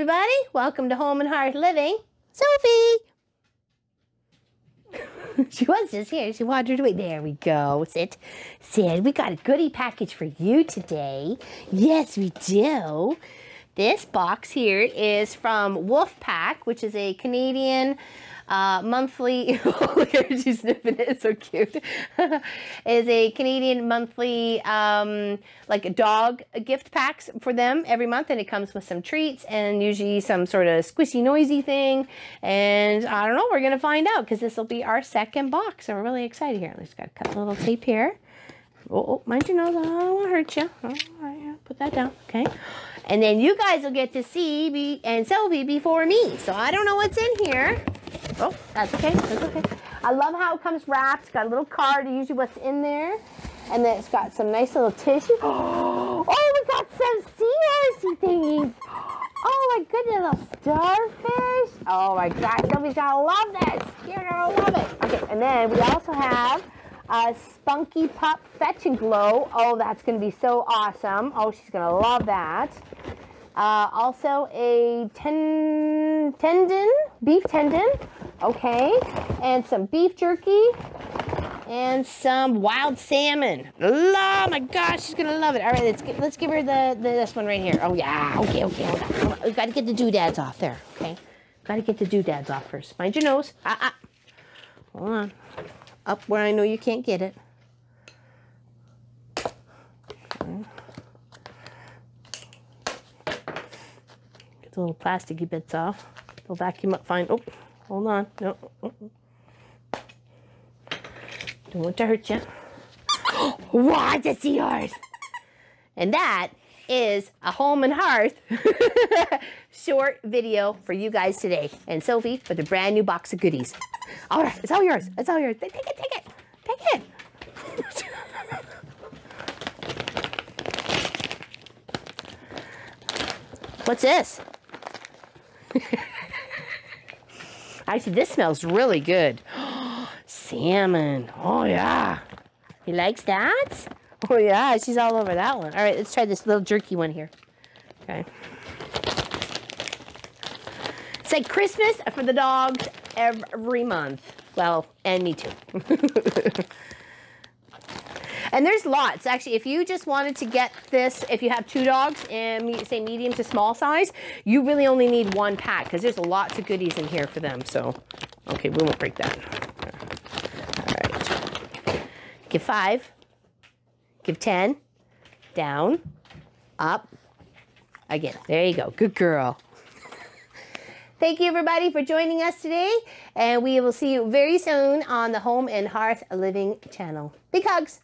everybody. Welcome to Home and Hearth Living. Sophie! She was just here. She wandered away. There we go. Sit. We got a goodie package for you today. Yes, we do. This box here is from Woof, which is a Canadian monthly, oh, she's sniffing it, it's so cute, is a Canadian monthly, like a dog gift packs for them every month, and it comes with some treats and usually some sort of squishy, noisy thing, and I don't know, we're going to find out, because this will be our second box, so we're really excited here. Let's got to cut a little tape here. Oh, mind your nose, I don't want to hurt you. All right, put that down, okay. And then you guys will get to see me and Sophie before me, so I don't know what's in here. Oh, that's okay. That's okay. I love how it comes wrapped. It's got a little card, usually what's in there. And then it's got some nice little tissue. Oh, we got some seahorse thingies. Oh my goodness, little starfish. Oh my gosh, Sophie's gonna love this. You're gonna love it. Okay, and then we also have a Spunky Pup Fetch and Glow. Oh, that's gonna be so awesome. Oh, she's gonna love that. Also a beef tendon, okay, and some beef jerky, and some wild salmon. Oh my gosh, she's gonna love it. All right, let's give her this one right here. Oh yeah, okay, hold on. We've got to get the doodads off there, okay? Got to get the doodads off first. Mind your nose. Hold on. Up where I know you can't get it. Okay. Get the little plasticky bits off. They'll vacuum up fine. Oh, hold on. No. Don't want to hurt you. What? It's yours. And that is a Home and Hearth short video for you guys today. And Sophie for the brand new box of goodies. All right, it's all yours. It's all yours. Take it. Take it. What's this? Actually, this smells really good. Salmon. Oh, yeah. He likes that? Oh, yeah. She's all over that one. All right, let's try this little jerky one here. Okay. It's like Christmas for the dogs every month. Well, and me too. And there's lots. Actually, if you just wanted to get this, if you have 2 dogs and say medium to small size, you really only need 1 pack because there's lots of goodies in here for them. So, okay, we won't break that. All right. Give 5. Give 10. Down. Up. Again. There you go. Good girl. Thank you, everybody, for joining us today. And we will see you very soon on the Home and Hearth Living channel. Big hugs.